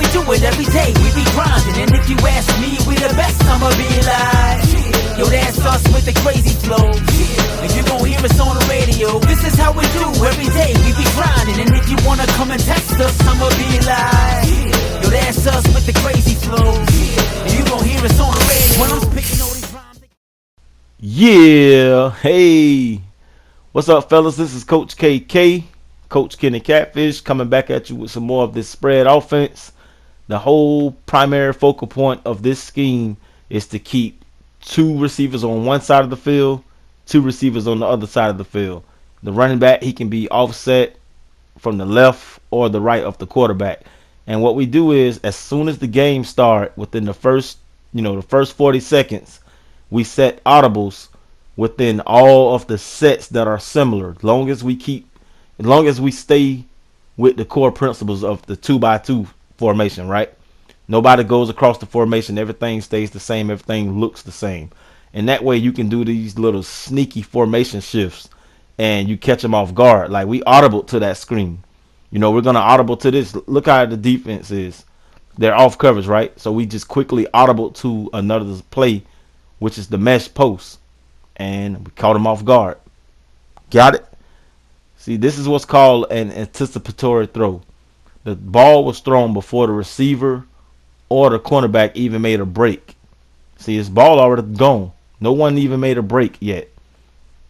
we do it every day. We be grinding, and if you ask me, we the best. I'ma be like, yo, that's us with the crazy flow. And you gon' hear us on the radio. This is how we do every day. We be grinding, and if you wanna come and test us, I'ma be like, yo, that's us with the crazy flow. And you gon' hear us on the radio when I'm spitting all these rhymes. Yeah, hey, what's up, fellas? This is Coach KK, Coach Kenny Catfish, coming back at you with some more of this spread offense. The whole primary focal point of this scheme is to keep two receivers on one side of the field, two receivers on the other side of the field. The running back, he can be offset from the left or the right of the quarterback. And what we do is, as soon as the game starts, within the first 40 seconds, we set audibles within all of the sets that are similar. As long as we stay with the core principles of the 2x2 formation, right? Nobody goes across the formation. Everything stays the same. Everything looks the same. And that way you can do these little sneaky formation shifts and you catch them off guard. Like we audible to that screen. We're going to audible to this. Look how the defense is. They're off coverage, right? So we just quickly audible to another play, which is the mesh post. And we caught them off guard. Got it? See, this is what's called an anticipatory throw. The ball was thrown before the receiver or the cornerback even made a break. See, his ball already gone. No one even made a break yet.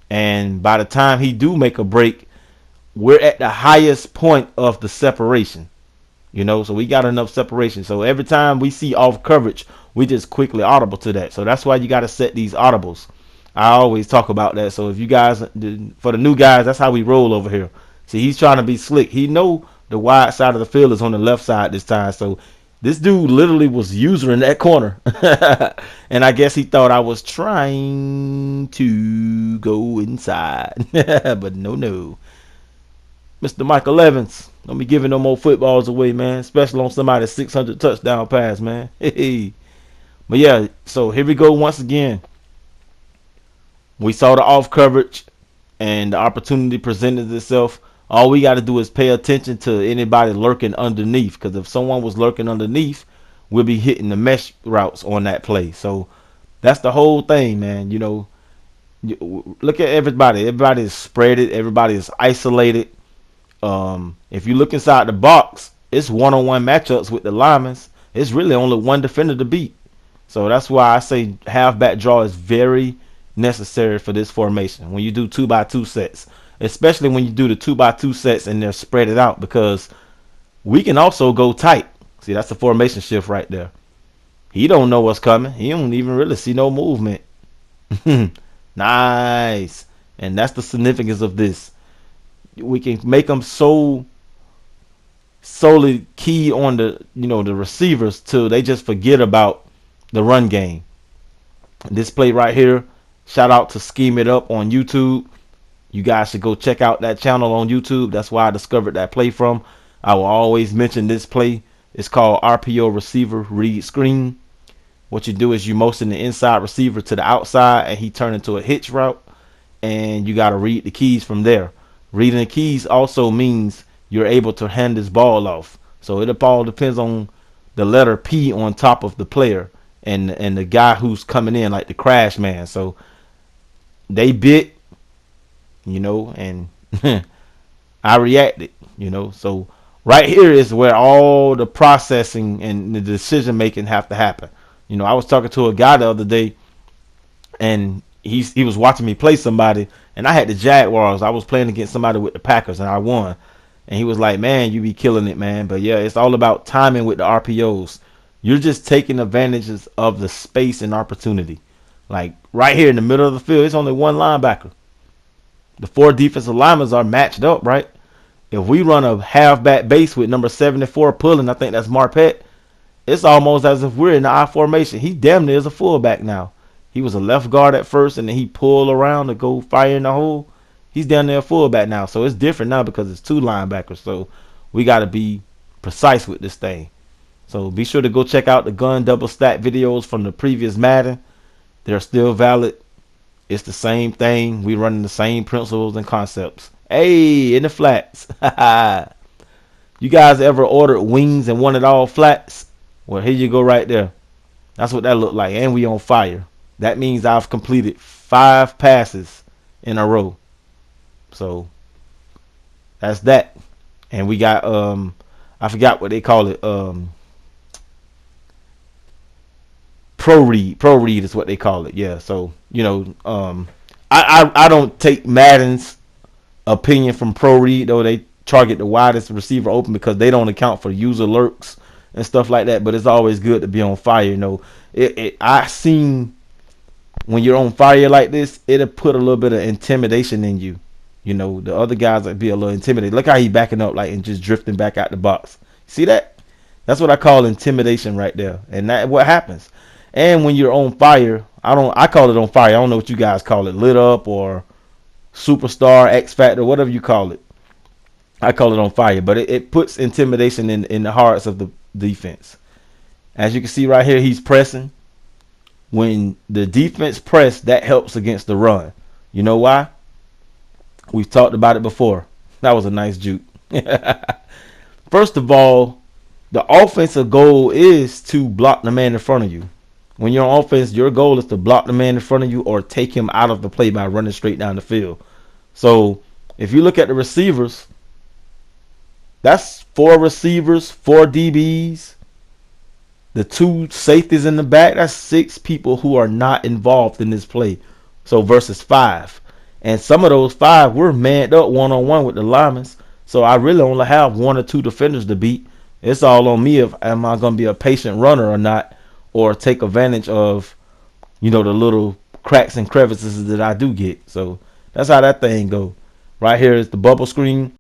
And by the time he do make a break, we're at the highest point of the separation. So we got enough separation. So every time we see off coverage, we just quickly audible to that. So that's why you got to set these audibles. I always talk about that. So if you guys, for the new guys, that's how we roll over here. See, he's trying to be slick. He know the wide side of the field is on the left side this time. So this dude literally was user in that corner. And I guess he thought I was trying to go inside. But no. Mr. Michael Evans, don't be giving no more footballs away, man. Especially on somebody's 600 touchdown pass, man. Hey. But yeah, so here we go once again. We saw the off coverage and the opportunity presented itself. All we got to do is pay attention to anybody lurking underneath, because if someone was lurking underneath, we'll be hitting the mesh routes on that play. So that's the whole thing, man. Look at everybody. Everybody is spreaded. Everybody is isolated. If you look inside the box, it's one-on-one matchups with the linemen. It's really only one defender to beat. So that's why I say halfback draw is very necessary for this formation when you do 2x2 sets, especially when you do the 2x2 sets and they're spread it out, because we can also go tight. See, that's the formation shift right there. He don't know what's coming. He don't even really see no movement. Nice. And that's the significance of this. We can make them solely key on the receivers till they just forget about the run game. This play right here, shout out to Scheme It Up on YouTube. You guys should go check out that channel on YouTube. That's where I discovered that play from. I will always mention this play. It's called RPO receiver read screen. What you do is you motion the inside receiver to the outside and he turn into a hitch route, and you got to read the keys from there. Reading the keys also means you're able to hand this ball off. So it all depends on the letter P on top of the player and the guy who's coming in, like the crash man. So they bit, and I reacted, So right here is where all the processing and the decision making have to happen. I was talking to a guy the other day, and he was watching me play somebody, and I had the Jaguars. I was playing against somebody with the Packers, and I won. And he was like, man, you be killing it, man. But yeah, it's all about timing with the RPOs. You're just taking advantages of the space and opportunity. Like right here in the middle of the field, it's only one linebacker. The four defensive linemen are matched up, right? If we run a halfback base with number 74 pulling, I think that's Marpet, it's almost as if we're in the I formation. He damn near is a fullback now. He was a left guard at first, and then he pulled around to go fire in the hole. He's down there a fullback now. So it's different now because it's two linebackers. So we got to be precise with this thing. So be sure to go check out the gun double stack videos from the previous Madden. They're still valid. It's the same thing. We running the same principles and concepts. Hey, in the flats. You guys ever ordered wings and wanted all flats? Well, here you go right there. That's what that looked like. And we on fire. That means I've completed 5 passes in a row. So that's that. And we got I forgot what they call it. Pro read is what they call it. Yeah. So I don't take Madden's opinion from pro read, though. They target the widest receiver open because they don't account for user lurks and stuff like that. But it's always good to be on fire. I seen when you're on fire like this, it'll put a little bit of intimidation in you. The other guys would be a little intimidated. Look how he backing up like and just drifting back out the box. See that? That's what I call intimidation right there. And that what happens. And when you're on fire, I call it on fire. I don't know what you guys call it, lit up or superstar, X Factor, whatever you call it. I call it on fire, but it puts intimidation in the hearts of the defense. As you can see right here, he's pressing. When the defense press, that helps against the run. You know why? We've talked about it before. That was a nice juke. First of all, the offensive goal is to block the man in front of you. When you're on offense, your goal is to block the man in front of you or take him out of the play by running straight down the field. So if you look at the receivers, that's 4 receivers, 4 DBs, the 2 safeties in the back. That's 6 people who are not involved in this play. So versus 5. And some of those 5 were manned up one-on-one with the linemen. So I really only have 1 or 2 defenders to beat. It's all on me if am I going to be a patient runner or not, or take advantage of, the little cracks and crevices that I do get. So that's how that thing go. Right here is the bubble screen.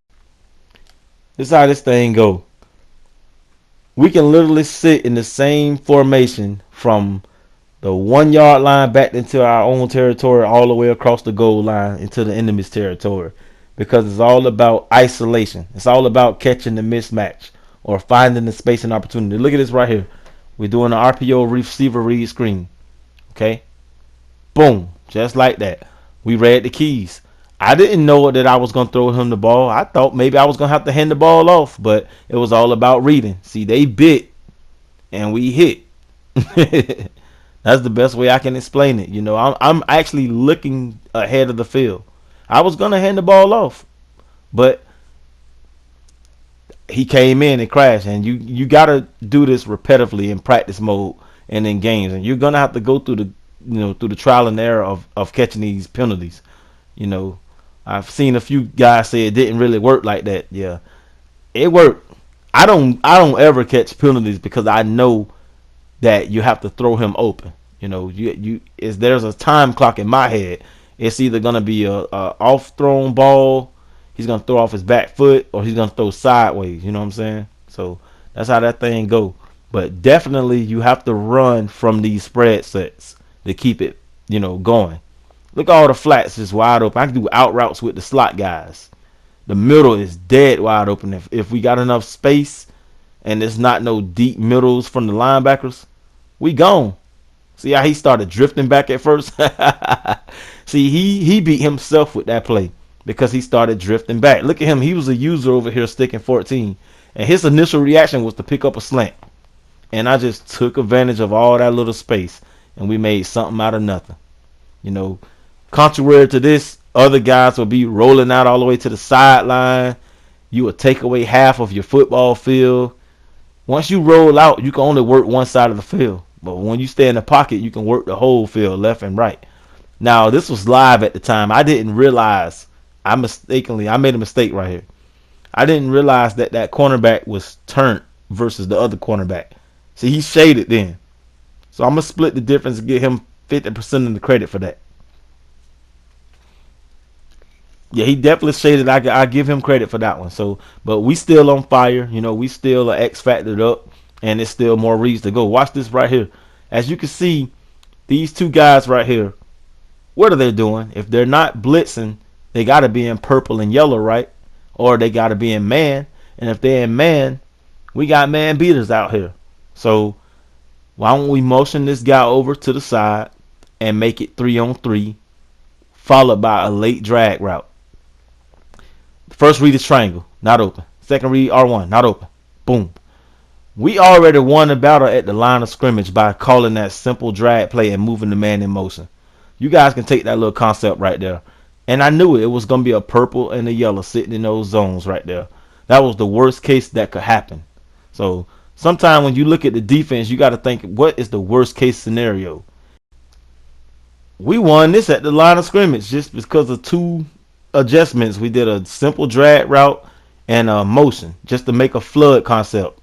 This is how this thing go. We can literally sit in the same formation from the 1 yard line back into our own territory all the way across the goal line into the enemy's territory, because it's all about isolation. It's all about catching the mismatch or finding the space and opportunity. Look at this right here. We're doing an RPO receiver read screen. Okay? Boom. Just like that. We read the keys. I didn't know that I was going to throw him the ball. I thought maybe I was going to have to hand the ball off, but it was all about reading. See, they bit and we hit. That's the best way I can explain it. I'm actually looking ahead of the field. I was going to hand the ball off, but he came in and crashed. And you got to do this repetitively in practice mode and in games. And you're going to have to go through the trial and error of catching these penalties. I've seen a few guys say it didn't really work like that. Yeah, it worked. I don't ever catch penalties because I know that you have to throw him open. There's a time clock in my head. It's either gonna be a off thrown ball, he's gonna throw off his back foot, or he's gonna throw sideways. You know what I'm saying? So that's how that thing go. But definitely you have to run from these spread sets to keep it, going. Look, all the flats is wide open. I can do out routes with the slot guys. The middle is dead wide open. If we got enough space and there's not no deep middles from the linebackers, we gone. See how he started drifting back at first? See, he beat himself with that play because he started drifting back. Look at him. He was a user over here sticking 14. And his initial reaction was to pick up a slant. And I just took advantage of all that little space. And we made something out of nothing. Contrary to this, other guys will be rolling out all the way to the sideline. You will take away half of your football field. Once you roll out, you can only work one side of the field. But when you stay in the pocket, you can work the whole field, left and right. Now, this was live at the time. I didn't realize. I made a mistake right here. I didn't realize that cornerback was turned versus the other cornerback. See, he shaded then. So I'm going to split the difference and give him 50% of the credit for that. Yeah, he definitely shaded. I give him credit for that one. So, but we still on fire. We still are X factored up, and it's still more reads to go. Watch this right here. As you can see, these 2 guys right here, what are they doing? If they're not blitzing, they got to be in purple and yellow, right? Or they got to be in man. And if they're in man, we got man beaters out here. So why don't we motion this guy over to the side and make it 3-on-3, followed by a late drag route. First read is triangle, not open. Second read, R1, not open. Boom. We already won the battle at the line of scrimmage by calling that simple drag play and moving the man in motion. You guys can take that little concept right there. And I knew it was going to be a purple and a yellow sitting in those zones right there. That was the worst case that could happen. So sometimes when you look at the defense, you got to think, what is the worst case scenario? We won this at the line of scrimmage just because of two adjustments. We did a simple drag route and a motion just to make a flood concept.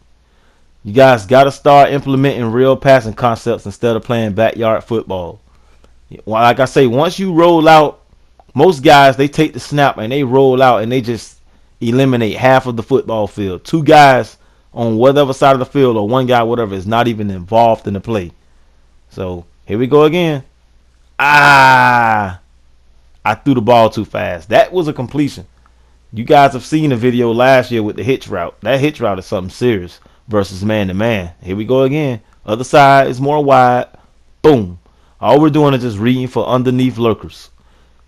You guys got to start implementing real passing concepts instead of playing backyard football. Like I say, once you roll out, most guys, they take the snap and they roll out and they just eliminate half of the football field. Two guys on whatever side of the field or one guy, whatever, is not even involved in the play. So here we go again. I threw the ball too fast. That was a completion. You guys have seen the video last year with the hitch route. That hitch route is something serious versus man-to-man. Here we go again. Other side is more wide. Boom. All we're doing is just reading for underneath lurkers.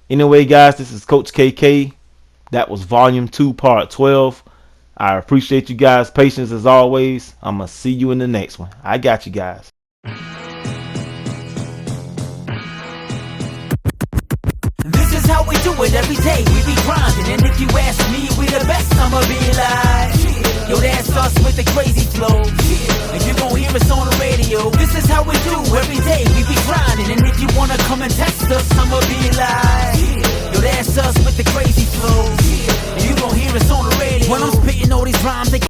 Anyway, guys, this is Coach KK. That was Volume 2, Part 12. I appreciate you guys' patience as always. I'm going to see you in the next one. I got you guys. This is how we do it every day. We be grinding, and if you ask me, we the best. I'ma be like, yo, that starts with the crazy flow. And you gon'